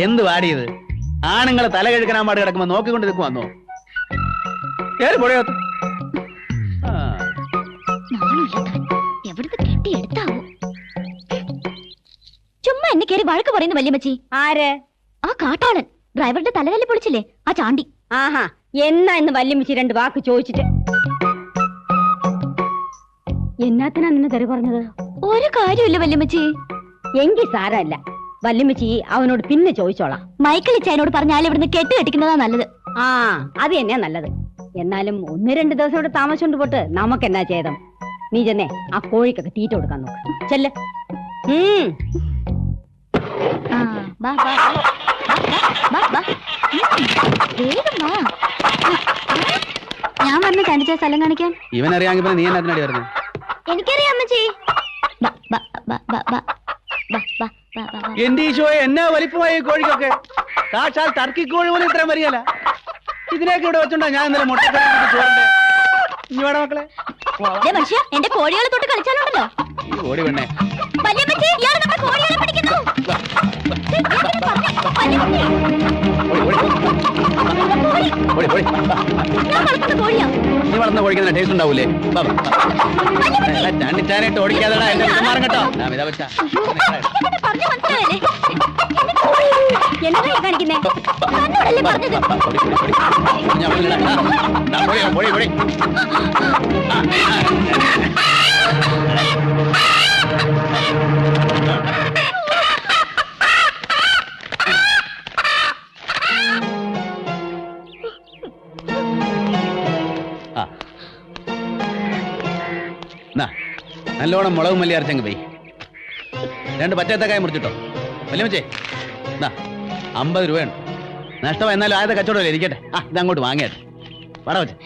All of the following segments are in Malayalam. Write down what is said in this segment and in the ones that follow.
എന്ത് വാടിയത്? ആണുങ്ങളെ തല കഴുകനാൻ പാട് കിടക്കുമ്പോ നോക്കിക്കൊണ്ട് നിൽക്കും വന്നോ? പൊടിയാത്ത എവിടുന്ന് കെട്ടിയെടുത്താവോ? ചുമ്മാ എന്നെ കയറി വഴക്ക് പറയുന്നു വല്യമ്മച്ചി. ആര്? ആ കാട്ടാളൻ ഡ്രൈവറുടെ തലതല്ലി പൊളിച്ചില്ലേ, ആ ചാണ്ടി. ആഹാ, എന്നാ ഇന്ന് വല്യമ്മച്ചി 2 വാക്ക് ചോദിച്ചിട്ട്. എന്നാത്തിനാ നിന്നെ തെറി പറഞ്ഞത്? ഒരു കാര്യമില്ല വല്യമ്മച്ചി. എങ്കിൽ സാരല്ല, വല്യമ്മച്ചി അവനോട് പിന്നെ ചോദിച്ചോളാം. മൈക്കിളിച്ചതിനോട് പറഞ്ഞാൽ ഇവിടുന്ന് കെട്ട് കെട്ടിക്കുന്നതാ നല്ലത്. ആ, അത് തന്നെയാ നല്ലത്. എന്നാലും 1-2 ദിവസം ഇവിടെ താമസിച്ചോണ്ട് പോട്ട് നമുക്കെന്നാ ചെയ്തം. നീ ചെന്നേ ആ കോഴിക്കൊക്കെ തീറ്റ കൊടുക്കാൻ നോക്ക്. ചെല്ല്. ഞാൻ വന്ന് കണ്ടിച്ച സ്ഥലം കാണിക്കാൻ. ഇവനറിയാമെങ്കിൽ പിന്നെ നീ എന്നാത്തിനടി വരുന്നത്? എനിക്കറിയാം അമ്മച്ചി. എന്റെ ഈശോയെ, എന്നാ വലിപ്പമായി കോഴിക്കൊക്കെ! സാക്ഷാൽ ടർക്കി കോഴി പോലും ഇത്രയും വരികയല്ല. ഇതിനൊക്കെ ഇവിടെ വെച്ചോണ്ടാ ഞാൻ ഇന്നലെ മുട്ടക്കറി ചോറിന്റെ. ഇനി വേണം മക്കളെ മനുഷ്യ, എന്റെ കോഴികളെ തൊട്ട് കളിച്ചാലുണ്ടല്ലോ. ഓടി പെണ്ണേ. കോഴികളെ പിടിക്കുന്നു. നീ വളർന്ന കോഴിക്കുന്ന ടേസ്റ്റ് ഉണ്ടാവൂലേ? ചാണ്ടിച്ചാനായിട്ട് ഓടിക്കാതെടാ എന്റെ മാറും കേട്ടോ. എന്നതാ കാണിക്കുന്നേ? നല്ലോണം മുളകും മല്ലി അരച്ചെങ്കിൽ പോയി 2 പച്ചത്തക്കായ മുറിച്ചിട്ടോ. വല്യമ്മച്ചേ, 50 രൂപയാണ്. നഷ്ടം എന്നാലും ആദ്യത്തെ കച്ചവടമല്ലേ, ഇരിക്കട്ടെ. ഇതങ്ങോട്ട് വാങ്ങിയാട്ടെ. പറ വെച്ചേ.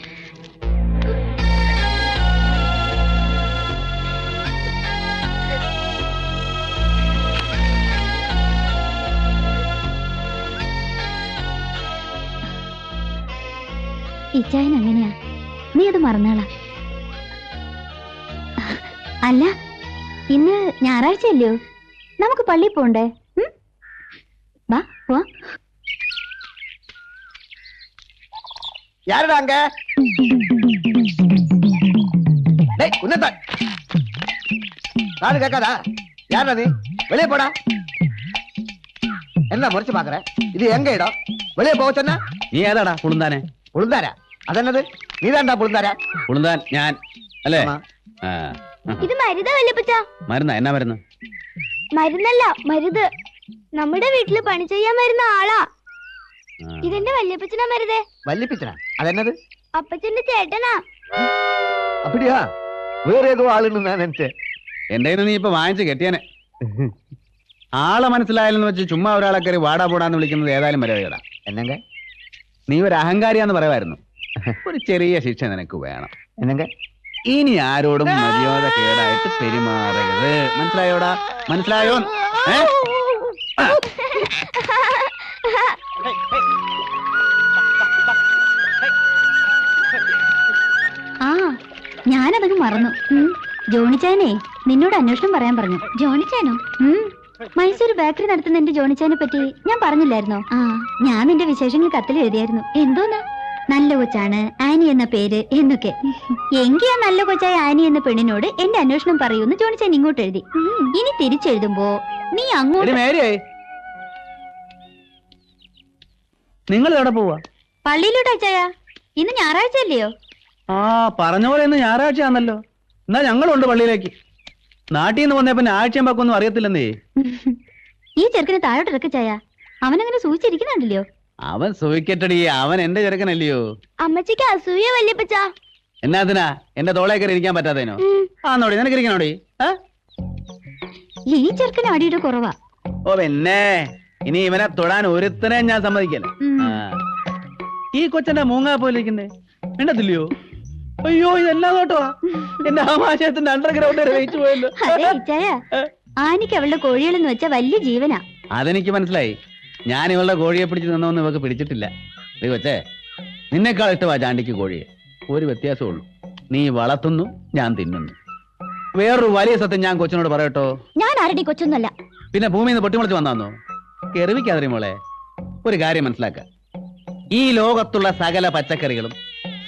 ഇച്ചായൻ അങ്ങനെയാ, നീ അത് മറന്നാളാ. അല്ല, ഇന്ന് ഞായറാഴ്ചയല്ലയോ, നമുക്ക് പള്ളിയിൽ പോണ്ടേ? വാ പോവാ. யாருடா அங்க? டேய் உன்னத காது கேட்காதா? யாரா நீ? வெளியே போடா. என்ன முறைச்சு பாக்குற? இது எங்க இடம்? வெளியே போக சொன்னா? നീ ഏതാടാ പുളുന്താനെ? പുളുന്താരാ? അതെന്നത്? നീതാണ്ടാ പുളുന്താരാ? പുളുന്താൻ ഞാൻ അല്ലേ? ഇത് മരുതാ വല്യപ്പച്ച? മരുന്നാ? എന്നാ മരുന്ന്? മരുന്നല്ല, മരുത്. നമ്മുടെ വീട്ടില് പണി ചെയ്യാൻ വരുന്ന ആളാ. ഇതെന്റെ വല്യപ്പച്ചനാ മരുതേ. വല്യപ്പച്ചനാ? അതെന്നത്? അപ്പച്ചന്റെ ചേട്ടനാ. അപ്പടിയാ? വേറെ ഏതോ ആളെന്ന് ഞാൻ നിனைச்சேன். എന്റെ നീ ഇപ്പൊ വാങ്ങിച്ച് കെട്ടിയാനെ. ആളെ മനസ്സിലായാലെന്ന് വെച്ച് ചുമ്മാ ഒരാളെ കയറി വാടാ പോടാന്ന് വിളിക്കുന്നത് ഏതായാലും മര്യാദ. എന്നെങ്ക നീ ഒരു അഹങ്കാരിയാന്ന് പറയുമായിരുന്നു. ഒരു ചെറിയ ശിക്ഷ നിനക്ക് വേണം. എന്നെങ്ക ഇനി ആരോടും മര്യാദ കേടായിട്ട് പെരുമാറരുത്. മനസ്സിലായോടാ? മനസ്സിലായോ? ആ, ഞാനതങ്ങ് മറന്നു. ജോണിച്ചാനെ നിന്നോട് അന്വേഷണം പറയാൻ പറഞ്ഞു. ജോണിച്ചാനോ? മൈസൂർ ബേക്കറി നടത്തുന്ന എന്റെ ജോണിച്ചാനെ പറ്റി ഞാൻ പറഞ്ഞില്ലായിരുന്നോ? ആ, ഞാൻ നിന്റെ വിശേഷങ്ങൾ കത്തിൽ എഴുതിയായിരുന്നു. എന്തോന്നാ, നല്ല കൊച്ചാണ്, ആനി എന്ന പേര് എന്നൊക്കെ. എങ്കിൽ ആ നല്ല കൊച്ചായ ആനി എന്ന പെണ്ണിനോട് എന്റെ അന്വേഷണം പറയൂന്ന് ജോണിച്ചാൻ ഇങ്ങോട്ട് എഴുതി. ഇനി തിരിച്ചെഴുതുമ്പോ നീ അങ്ങോട്ട്. നിങ്ങൾ എവിടെ പോവാ? പള്ളിയിലോട്ട് അച്ചായ, ഇന്ന് ഞായറാഴ്ച അല്ലയോ? ആ, പറഞ്ഞ പോലെ ഇന്ന് ഞായറാഴ്ചയാണല്ലോ. എന്നാ ഞങ്ങളുണ്ട് പള്ളിയിലേക്ക്. നാട്ടിൽ നിന്ന് വന്നേ പിന്നെ ആഴ്ചയാകുമ്പൊന്നും അറിയത്തില്ലെന്നേ. ഈ ചെറുക്കനെ താഴോട്ട് ഇറക്ക ചായ, അവനങ്ങനെ സൂചിച്ചിരിക്കുന്നുണ്ടല്ലോ. അവൻ സൂയിക്കട്ടടി, അവൻ എന്റെ ചെറുക്കനല്ലയോ. അമ്മച്ചിക്ക് അസൂയ വല്യപ്പച്ച. എന്നാത്തിനാ എന്റെ തോളെ കയറി ഇരിക്കാൻ പറ്റാത്തതിനോ? ആന്നോടി, നിനക്ക് ഇരിക്കണോടി? ഈ ചെറുക്കന് അടിയുടെ കുറവാ. ഓ പിന്നെ, ഇനി ഇവനെ തൊടാൻ ഒരുത്തനെ ഞാൻ സമ്മതിക്കല്ല. ഈ കൊച്ചന്റെ മൂങ്ങാ പോലെ ഇരിക്കുന്നേ വേണ്ടത്തില്ലയോ? അയ്യോ, ഇതെല്ലാം കേട്ടോ എന്റെ ആമാശയത്തിന്റെ അണ്ടർഗ്രൗണ്ട് വരെ വെയിറ്റ് പോയല്ലോ. ആനിക്ക് അവളുടെ കോഴികളെന്ന് വെച്ചാ വലിയ ജീവനാ. അതെനിക്ക് മനസ്സിലായി. ഞാൻ ഇവളുടെ കോഴിയെ പിടിച്ച് നിന്നോന്ന് ഇവക്ക് പിടിച്ചിട്ടില്ല. കൊച്ചേ, നിന്നെക്കാൾ ഇഷ്ടമാ ചാണ്ടിക്ക് കോഴിയെ. ഒരു വ്യത്യാസമുള്ളൂ, നീ വളർത്തുന്നു, ഞാൻ തിന്നുന്നു. വേറൊരു വലിയ സത്യം ഞാൻ കൊച്ചിനോട് പറയട്ടോ. ഞാൻ ആരുടെ കൊച്ചൊന്നുമല്ല. പിന്നെ ഭൂമിയിൽ നിന്ന് പൊട്ടിമുളച്ച് വന്നാന്നോ? കെറിവിക്കാതെ മോളെ, ഒരു കാര്യം മനസ്സിലാക്ക. ഈ ലോകത്തുള്ള സകല പച്ചക്കറികളും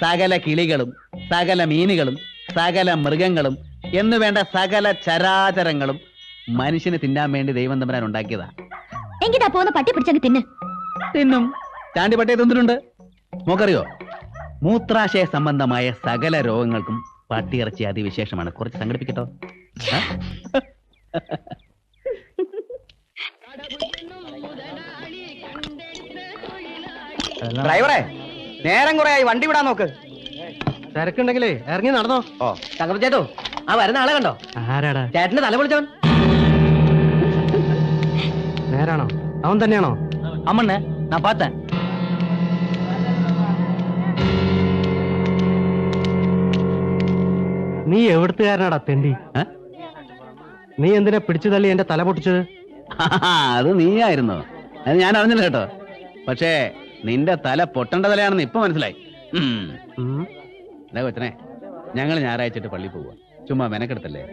സകല കിളികളും സകല മീനുകളും സകല മൃഗങ്ങളും എന്ന് വേണ്ട സകല ചരാചരങ്ങളും മനുഷ്യന് തിന്നാൻ വേണ്ടി ദൈവം തമ്പുരാൻ ഉണ്ടാക്കിയതാ. എങ്കിതാ പോകുന്ന പട്ടി പിടിച്ചങ്ങ് തിന്ന്. തിന്നും. ചാണ്ടി പട്ടിയെ തിന്നിട്ടുണ്ട്. മോക്കറിയോ, മൂത്രാശയ സംബന്ധമായ സകല രോഗങ്ങൾക്കും പട്ടിയിറച്ചി അതിവിശേഷമാണ്. കുറച്ച് സംഘടിപ്പിക്കട്ടോ. ഡ്രൈവറെ, നേരം കുറെ ആയി, വണ്ടി വിടാൻ നോക്ക്. തിരക്കുണ്ടെങ്കിലേ ഇറങ്ങി നടന്നോ. ഓ തകർ ചേട്ടോ, ആ വരുന്ന ആളെ കണ്ടോ? ആരാടാ? ചേട്ടന്റെ തല പൊളിച്ചവൻ. നേരാണോ? അവൻ തന്നെയാണോ? അമ്മണ്ണ ഞാൻ പാത്തൻ. നീ എവിടുത്തുകാരനാടാ തെണ്ടി? നീ എന്തിനാ പിടിച്ചു തള്ളി എന്റെ തല പൊട്ടിച്ചത്? അത് നീയായിരുന്നോ? അത് ഞാൻ അറിഞ്ഞില്ല കേട്ടോ. പക്ഷേ നിന്റെ തല പൊട്ടേണ്ട തലയാണെന്ന് ഇപ്പൊ മനസ്സിലായി. അതെ കൊച്ചനെ, ഞങ്ങൾ ഞായറാഴ്ചയിട്ട് പള്ളി പോവുക. ചുമ്മാ മെനക്കെടുത്തല്ലേ.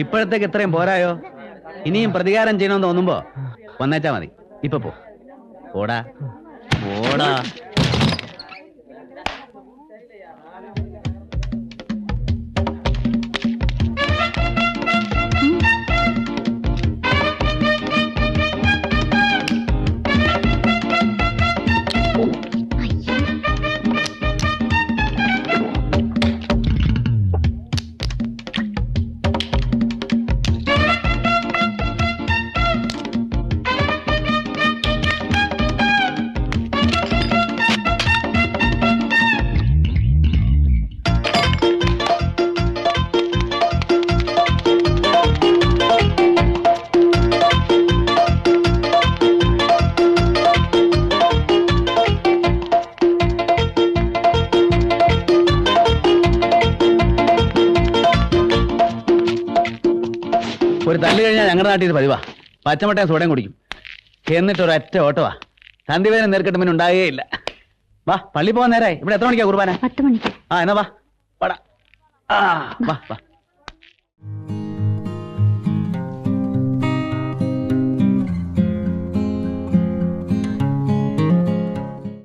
ഇപ്പോഴത്തേക്ക് ഇത്രയും പോരായോ? ഇനിയും പ്രതികാരം ചെയ്യണമെന്ന് തോന്നുമ്പോ വന്നേച്ചാ മതി. ഇപ്പൊ പോ. ഓടാ ഓടാ. ഒരു തല്ല് കഴിഞ്ഞാൽ ഞങ്ങളുടെ നാട്ടിൽ ഇത് പതിവാ. പച്ചമട്ടയും സോഡയും കുടിക്കും. എന്നിട്ട് ഒരൊറ്റ ഓട്ടവാ. സന്ധിവേദന നേർക്കെട്ട് പിന്നെ ഉണ്ടായേ ഇല്ല. വാ, പള്ളി പോകാൻ നേരായി. ഇവിടെ എത്ര മണിക്കാ കുർബാന? 10 മണിക്ക്. ആ എന്നാ വാ. വാടാ. വാ വാ.